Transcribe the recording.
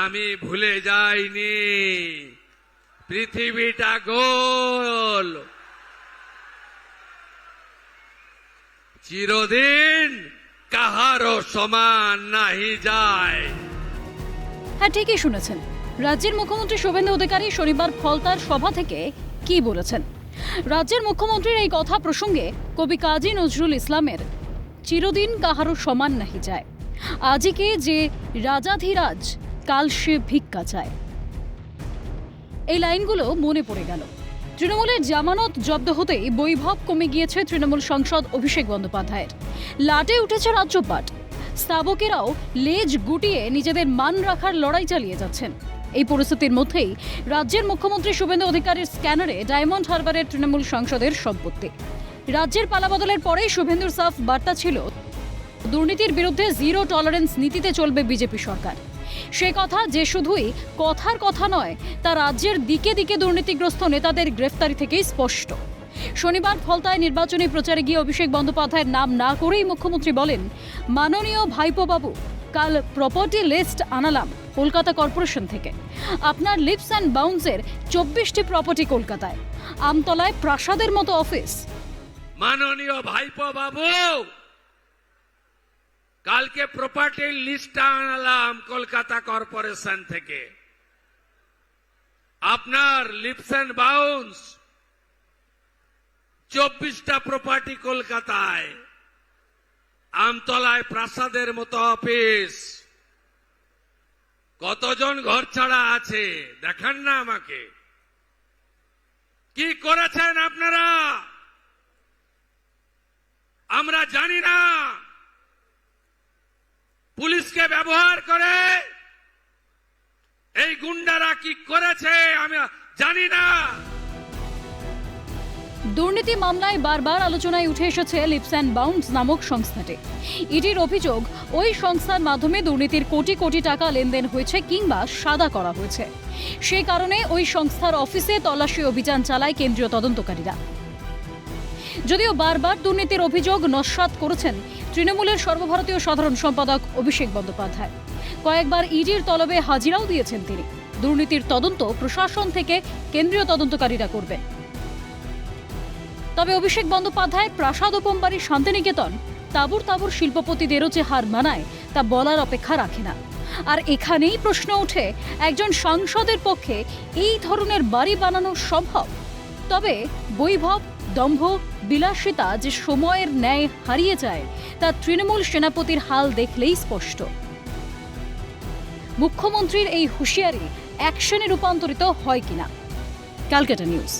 আমি ভুলে যাইনি পৃথিবীটা গোল, চিরদিন কাহারও সমান নাহি যায়। হ্যাঁ, ঠিকই শুনেছেন। রাজ্যের মুখ্যমন্ত্রী শুভেন্দু অধিকারী শনিবার ফলতার সভা থেকে কি বলেছেন? রাজ্যের মুখ্যমন্ত্রীর এই কথা প্রসঙ্গে কবি কাজী নজরুল ইসলামের চিরদিন কাহারও সমান নাহি যায়, আজিকে যে রাজাধিরাজ কাল সে ভিক্ষা চায়, এই লাইনগুলো মনে পড়ে গেল। তৃণমূলের জামানত জব্দ হতেই বৈভব কমে গিয়েছে তৃণমূল সাংসদ অভিষেক বন্দ্যোপাধ্যায়ের। লাটে উঠেছে রাজ্যপাট। স্তাবকেরাও লেজ গুটিয়ে নিজেদের মান রাখার লড়াই চালিয়ে যাচ্ছেন। এই পরিস্থিতির মধ্যেই রাজ্যের মুখ্যমন্ত্রী শুভেন্দু অধিকারীর স্ক্যানারে ডায়মন্ড হারবারের তৃণমূল সাংসদের সম্পত্তি। রাজ্যের পালাবদলের পরেই শুভেন্দুর সাফ বার্তা ছিল, দুর্নীতির বিরুদ্ধে জিরো টলারেন্স নীতিতে চলবে বিজেপি সরকার। সে কথা যে শুধুই কথার কথা নয়, তা রাজ্যের দিকে দিকে দুর্নীতিগ্রস্ত নেতাদের গ্রেফতারি থেকেই স্পষ্ট। শনিবার ফলতায় নির্বাচনী প্রচারে গিয়ে অভিষেক বন্দ্যোপাধ্যায়ের নাম না করেই মুখ্যমন্ত্রী বলেন, মাননীয় ভাইপো বাবু, কাল প্রপার্টি লিস্ট আনালাম কলকাতা কর্পোরেশন থেকে। আপনার লিপস অ্যান্ড বাউন্সের 24টি প্রপার্টি কলকাতায়, আমতলায় প্রাসাদের মতো অফিস। মাননীয় ভাইপো বাবু, কালকে প্রপার্টির লিস্ট আনালাম কলকাতা কর্পোরেশন থেকে। আপনার লিপস অ্যান্ড বাউন্স 24টা প্রপার্টি কলকাতায়, আমতলায় প্রাসাদের মতো অফিস। কতজন ঘর ছাড়া আছে দেখান না আমাকে। কি করেছেন আপনারা আমরা জানি না। পুলিশকে ব্যবহার করে এই গুন্ডারা কি করেছে আমি জানি না। দুর্নীতি মামলায় বারবার আলোচনায় উঠে এসেছে লিপস অ্যান্ড বাউন্স নামক সংস্থাটি। ইডির অভিযোগ, ওই সংস্থার মাধ্যমে দুর্নীতির কোটি কোটি টাকা লেনদেন হয়েছে কিংবা সাদা করা হয়েছে। সে কারণে ওই সংস্থার অফিসে তল্লাশি অভিযান চালায় কেন্দ্রীয় তদন্তকারীরা। যদিও বারবার দুর্নীতির অভিযোগ নস্যাৎ করেছেন তৃণমূলের সর্বভারতীয় সাধারণ সম্পাদক অভিষেক বন্দ্যোপাধ্যায়। কয়েকবার ইডির তলবে হাজিরাও দিয়েছেন তিনি। দুর্নীতির তদন্ত প্রশাসন থেকে কেন্দ্রীয় তদন্তকারীরা করবেন। তবে অভিষেক বন্দ্যোপাধ্যায় প্রাসাদ উপমবাড়ি শান্তিনিকেতন তাবুর তাবুর শিল্পপতিদেরও যে হার মানায় তা বলার অপেক্ষা রাখে না। আর এখানেই প্রশ্ন ওঠে, একজন সাংসদের পক্ষে এই ধরনের বাড়ি বানানো সম্ভব? তবে বৈভব, দম্ভ, বিলাসিতা যে সময়ের ন্যায় হারিয়ে যায় তা তৃণমূল সেনাপতির হাল দেখলেই স্পষ্ট। মুখ্যমন্ত্রীর এই হুঁশিয়ারি অ্যাকশনে রূপান্তরিত হয় কিনা। ক্যালকাটা নিউজ।